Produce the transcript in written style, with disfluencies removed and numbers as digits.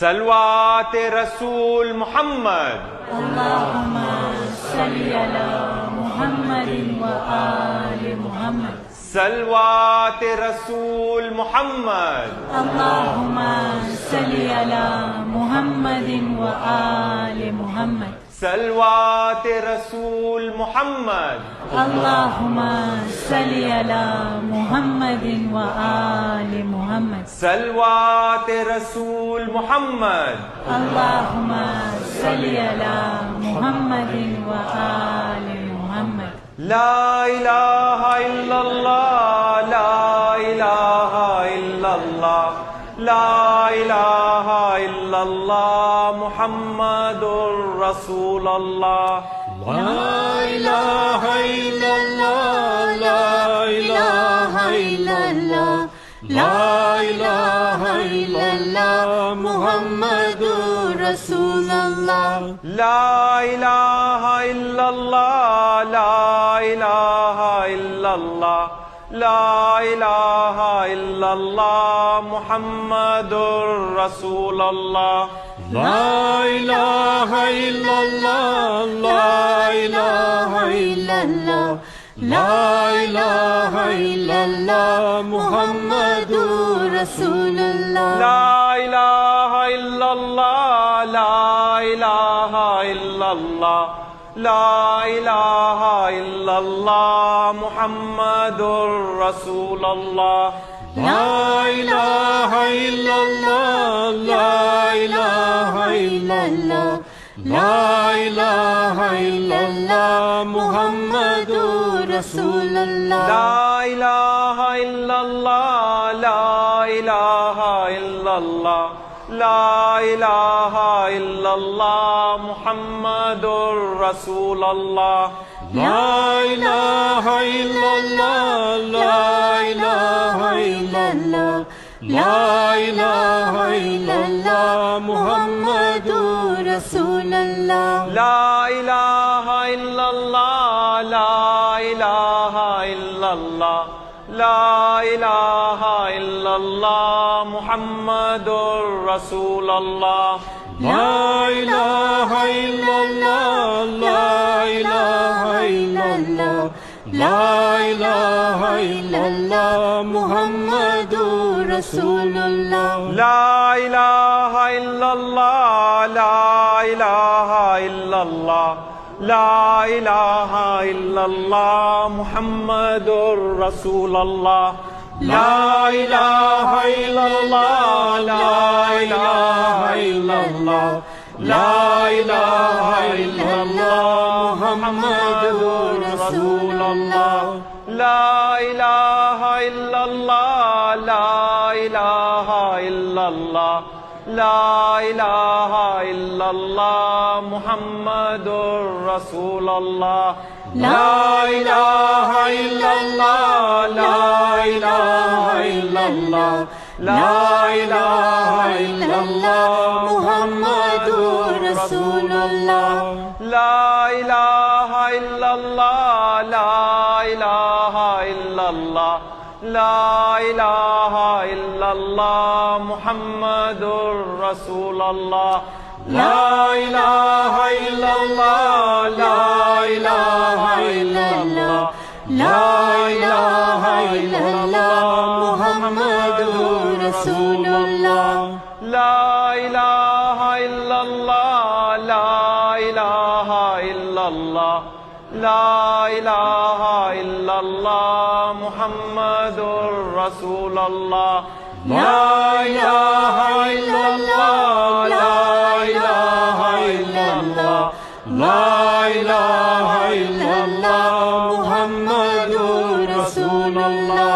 صلوات رسول محمد اللهم صل على محمد وآل محمد صلوات رسول محمد اللهم صل على محمد وآل محمد صلوات رسول محمد اللهم صل على محمد وآل محمد صلوات رسول محمد اللهم صل على محمد وآل محمد لا الہ الا اللہ لا الہ الا اللہ لا الہ الا اللہ محمد رسول اللہ لا الہ الا اللہ لا الہ الا اللہ لا الہ الا اللہ محمد رسول اللہ لا الہ الا اللہ لا الہ الا اللہ لا الہ الا اللہ محمد رسول اللہ لا الہ الا اللہ لا الہ الا اللہ لا الہ الا اللہ محمد رسول اللہ لا الہ الا اللہ لا الہ الا اللہ لا الہ الا اللہ محمد رسول اللہ لا الہ الا اللہ لا الہ الا اللہ لا الہ الا اللہ محمد رسول اللہ لا الہ الا اللہ لا الہ الا اللہ لا الہ الا اللہ محمد رسول اللہ لا الہ الا اللہ لا الہ الا اللہ لا الہ الا اللہ محمد رسول اللہ لا الہ الا اللہ لا الہ الا اللہ لا الہ الا اللہ محمد رسول اللہ لا الہ الا اللہ لا الہ الا اللہ لا الہ الا اللہ محمد رسول اللہ لا الہ الا اللہ لا الہ الا اللہ لا الہ الا اللہ محمد رسول اللہ لا الہ الا اللہ لا الہ الا اللہ لا الہ الا اللہ محمد رسول اللہ لا الہ الا اللہ لا الہ الا اللہ لا الہ الا اللہ محمد رسول اللہ لا الہ الا اللہ لا الہ الا اللہ لا الہ الا اللہ محمد رسول اللہ لا الہ الا اللہ لا الہ الا اللہ لا الہ الا اللہ محمد رسول اللہ لا الہ الا اللہ لا الہ الا اللہ لا الہ الا اللہ محمد رسول اللہ لا الہ الا اللہ لا الہ الا اللہ لا الہ الا اللہ محمد رسول اللہ لا الہ الا اللہ لا الہ الا اللہ لا الہ الا اللہ محمد رسول اللہ